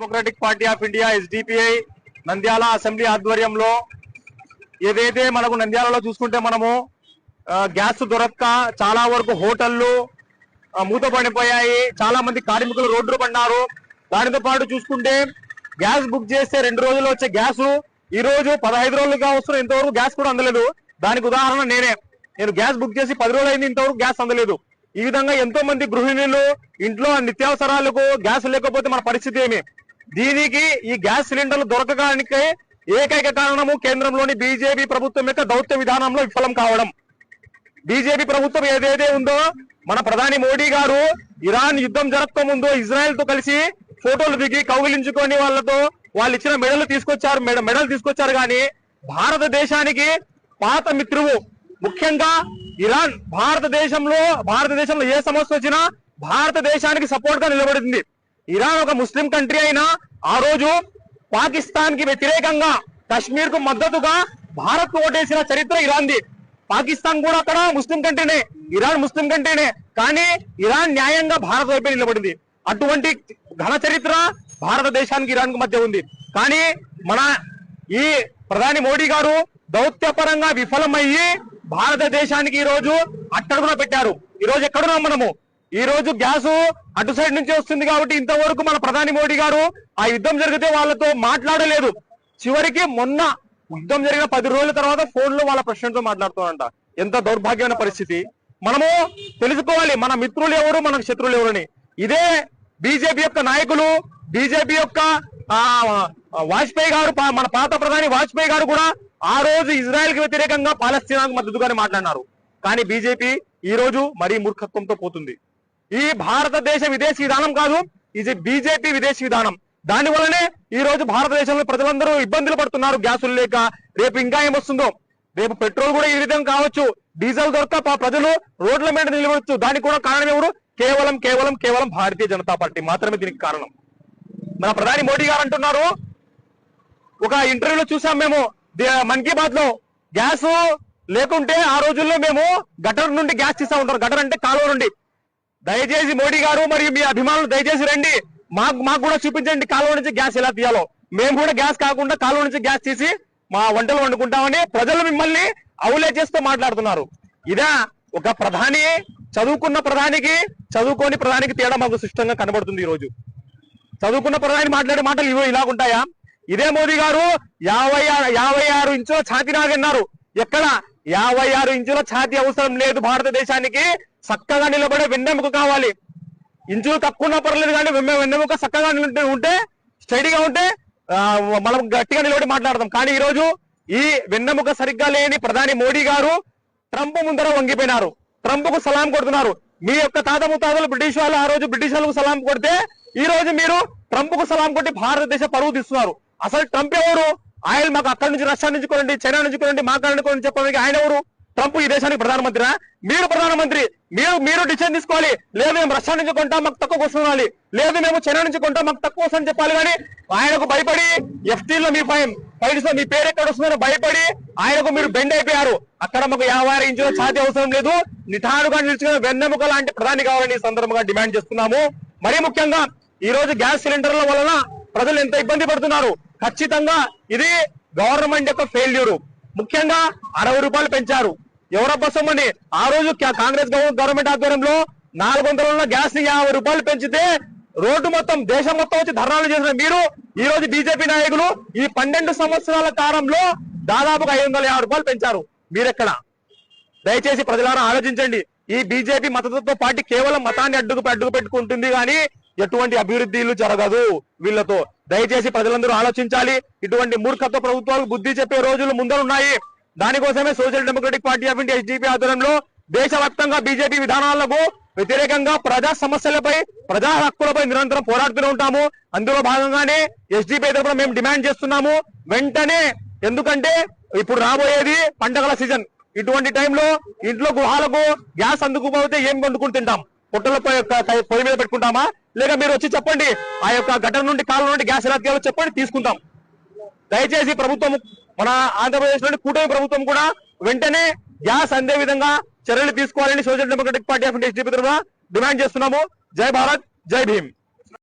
Democratic party of India SDPI Nandyal assembly ఆధ్వర్యంలో ఏదైతే మనకు నంద్యాలలో చూసుకుంటే మనము గ్యాస్ దొరక్క చాలా వరకు హోటళ్లు మూతపడిపోయాయి, చాలా మంది కార్మికులు రోడ్డు పడినారు. దానితో పాటు చూసుకుంటే గ్యాస్ బుక్ చేస్తే 2 రోజుల్లో వచ్చే గ్యాస్ ఈ రోజు 15 రోజులుగా వస్తున్న ఇంతవరకు గ్యాస్ కూడా అందలేదు. దానికి ఉదాహరణ నేను గ్యాస్ బుక్ చేసి 10 రోజులు అయింది, ఇంతవరకు గ్యాస్ అందలేదు. ఈ విధంగా ఎంతో మంది గృహిణులు ఇంట్లో నిత్యావసరాలకు గ్యాస్ లేకపోతే మన పరిస్థితి ఏమి? దీనికి ఈ గ్యాస్ సిలిండర్లు దొరకడానికి ఏకైక కారణము కేంద్రంలోని బీజేపీ ప్రభుత్వం యొక్క దౌత్య విధానంలో విఫలం కావడం. బీజేపీ ప్రభుత్వం ఏదైతే ఉందో మన ప్రధాని మోడీ గారు ఇరాన్ యుద్ధం జరగక ముందు ఇజ్రాయెల్ తో కలిసి ఫోటోలు దిగి కౌగిలించుకొని వాళ్ళతో వాళ్ళు ఇచ్చిన మెడల్ తీసుకొచ్చారు కానీ భారతదేశానికి పాత మిత్రువు ముఖ్యంగా ఇరాన్ భారతదేశంలో ఏ సమస్య వచ్చినా భారతదేశానికి సపోర్ట్ గా నిలబడింది. ఇరాన్ ఒక ముస్లిం కంట్రీ అయినా ఆ రోజు పాకిస్తాన్ కి వ్యతిరేకంగా కశ్మీర్ కు మద్దతుగా భారత్ ఓటేసిన చరిత్ర ఇరాన్ది. పాకిస్తాన్ కూడా అక్కడ ముస్లిం కంట్రీనే, ఇరాన్ ముస్లిం కంట్రీనే, కానీ ఇరాన్ న్యాయంగా భారత్ వైపే నిలబడింది. అటువంటి ఘన చరిత్ర భారతదేశానికి ఇరాన్ కు మధ్య ఉంది. కానీ మన ఈ ప్రధాని మోడీ గారు దౌత్యపరంగా విఫలమయ్యి భారతదేశానికి ఈ రోజు అట్టడుగున పెట్టారు. ఈ రోజు ఎక్కడున్నాం మనము? ఈ రోజు గ్యాస్ అటు సైడ్ నుంచి వస్తుంది కాబట్టి ఇంతవరకు మన ప్రధాని మోడీ గారు ఆ యుద్ధం జరిగితే వాళ్ళతో మాట్లాడలేదు. చివరికి మొన్న యుద్ధం జరిగిన 10 రోజుల తర్వాత ఫోన్ లో వాళ్ళ ప్రెసిడెంట్ తో మాట్లాడుతారంట. ఎంత దౌర్భాగ్యమైన పరిస్థితి! మనము తెలుసుకోవాలి మన మిత్రులు ఎవరు, మన శత్రువులు ఎవరని. ఇదే బీజేపీ యొక్క నాయకులు, బీజేపీ యొక్క వాజ్పేయి గారు, మన పాత ప్రధాని వాజ్పేయి గారు కూడా ఆ రోజు ఇజ్రాయెల్ కి వ్యతిరేకంగా పాలస్తీనాకు మద్దతుగానే మాట్లాడినారు. కానీ బీజేపీ ఈ రోజు మరీ మూర్ఖత్వంతో పోతుంది. ఈ భారతదేశ విదేశీ విధానం కాదు, ఇది బీజేపీ విదేశీ విధానం. దాని వల్లనే ఈ రోజు భారతదేశంలో ప్రజలందరూ ఇబ్బందులు పడుతున్నారు గ్యాసులు లేక. రేపు ఇంకా ఏమొస్తుందో, రేపు పెట్రోల్ కూడా ఈ విధంగా కావచ్చు, డీజిల్ దొరక ప్రజలు రోడ్ల మీద నిలబడచ్చు. దానికి కూడా కారణం ఎవరు? కేవలం భారతీయ జనతా పార్టీ మాత్రమే దీనికి కారణం. మన ప్రధాని మోడీ గారు అంటున్నారు, ఒక ఇంటర్వ్యూలో చూసాం మేము మన్ కీ బాత్ లో, గ్యాస్ లేకుంటే ఆ రోజుల్లో మేము గటర్ నుండి గ్యాస్ తీస్తా ఉంటారు. గటర్ అంటే కాలువ నుండి. దయచేసి మోడీ గారు మరియు మీ అభిమానులు దయచేసి రండి, మాకు కూడా చూపించండి కాలువ నుంచి గ్యాస్ ఎలా తీయాలో. మేము కూడా గ్యాస్ కాకుండా కాలువ నుంచి గ్యాస్ తీసి మా వంటలు వండుకుంటామని ప్రజలు మిమ్మల్ని అవులే చేస్తూ మాట్లాడుతున్నారు. ఇదా ఒక ప్రధాని? చదువుకున్న ప్రధానికి చదువుకోని ప్రధానికి తేడా మాకు స్పష్టంగా కనబడుతుంది. ఈ రోజు చదువుకున్న ప్రధాని మాట్లాడే మాటలు ఇలాగుంటాయా? ఇదే మోదీ గారు 56 ఇంచుల ఛాతీ నాగన్నారు. ఎక్కడ 56 ఇంచుల ఛాతీ అవసరం లేదు భారతదేశానికి. చక్కగా నిలబడే వెన్నెముక కావాలి. ఇంచులు తక్కువ ఉన్నా పర్లేదు కానీ వెన్నెముక చక్కగా ఉంటే, స్టడీగా ఉంటే మనం గట్టిగా నిలబడి మాట్లాడదాం. కానీ ఈ రోజు ఈ వెన్నెముక సరిగ్గా లేని ప్రధాని మోడీ గారు ట్రంప్ ముందర వంగిపోయినారు. ట్రంప్ కు సలాం కొడుతున్నారు. మీ యొక్క తాత ముత్తాతలు బ్రిటిష్ వాళ్ళు ఆ రోజు బ్రిటిష్ వాళ్ళకు సలాం కొడితే ఈ రోజు మీరు ట్రంప్ కు సలాం కొట్టి భారతదేశ పరువు తీస్తున్నారు. అసలు ట్రంప్ ఎవరు? ఆయిల్ మాకు అక్కడి నుంచి రష్యా నుంచి కొనండి, చైనా నుంచి కొనండి, మా కాడ నుంచి చెప్పడానికి ఆయన ఎవరు? ట్రంప్ ఈ దేశానికి ప్రధానమంత్రి? మీరు ప్రధానమంత్రి, మీరు డిసిషన్ తీసుకోవాలి. లేదు మేము రష్యా నుంచి కొంటాం మాకు తక్కువ కోసం రాలి, లేదు మేము చైనా నుంచి కొంటాం మాకు తక్కువ వస్తుందని చెప్పాలి. కానీ ఆయనకు భయపడి ఎఫ్టీలో మీ ఫైల్స్ మీ పేరు ఎక్కడ వస్తుందని భయపడి ఆయనకు మీరు బెండ్ అయిపోయారు. అక్కడ మాకు 56 ఇంచుల ఛాతీ అవసరం లేదు, నిఠారుగా నిలిచిన వెన్నెముక లాంటి ప్రధాని కావాలని ఈ సందర్భంగా డిమాండ్ చేస్తున్నాము. మరీ ముఖ్యంగా ఈ రోజు గ్యాస్ సిలిండర్ల వలన ప్రజలు ఎంత ఇబ్బంది పడుతున్నారు. ఖచ్చితంగా ఇది గవర్నమెంట్ యొక్క ఫెయిల్యూరు. ముఖ్యంగా 60 రూపాయలు పెంచారు. ఎవరబ్బా సొమ్మని? ఆ రోజు కాంగ్రెస్ గవర్నమెంట్ ఆధ్వర్యంలో 400 ఉన్న గ్యాస్ ని 50 రూపాయలు పెంచితే రోడ్డు మొత్తం దేశం మొత్తం వచ్చి ధర్నాలు చేసిన మీరు ఈ రోజు బీజేపీ నాయకులు ఈ 12 సంవత్సరాల కాలంలో దాదాపుగా 550 రూపాయలు పెంచారు. మీరెక్కడ? దయచేసి ప్రజలారా ఆలోచించండి. ఈ బీజేపీ మతతత్వ పార్టీ కేవలం మతాన్ని అడ్డు పెట్టుకుంటుంది కానీ ఎటువంటి అభివృద్ధిలు జరగదు వీళ్ళతో. దయచేసి ప్రజలందరూ ఆలోచించాలి. ఇటువంటి మూర్ఖత్వ ప్రభుత్వాలకు బుద్ధి చెప్పే రోజులు ముందరున్నాయి. దానికోసమే social democratic party of India SDP ఆధ్వర్యంలో దేశవ్యాప్తంగా బీజేపీ విధానాలకు వ్యతిరేకంగా ప్రజా సమస్యలపై, ప్రజా హక్కులపై నిరంతరం పోరాడుతూనే ఉంటాము. అందులో భాగంగానే ఎస్డిపి తరపున మేము డిమాండ్ చేస్తున్నాము వెంటనే. ఎందుకంటే ఇప్పుడు రాబోయేది పండగల సీజన్. ఇటువంటి టైంలో ఇంట్లో గృహాలకు గ్యాస్ అందుకుపోతే ఏం వండుకుని తింటాం? పొట్టల పొయ్యి మీద పెట్టుకుంటామా? లేక మీరు వచ్చి చెప్పండి ఆ యొక్క గటర్ నుండి కాలువ నుండి గ్యాస్ ఎలా తీయాలో చెప్పండి, తీసుకుంటాం. దయచేసి ప్రభుత్వం, మన ఆంధ్రప్రదేశ్ లోని కూటమి ప్రభుత్వం కూడా వెంటనే గ్యాస్ అందే విధంగా చర్యలు తీసుకోవాలని social democratic party of India SDP తరఫున డిమాండ్ చేస్తున్నాము. జై భారత్, జై భీమ్.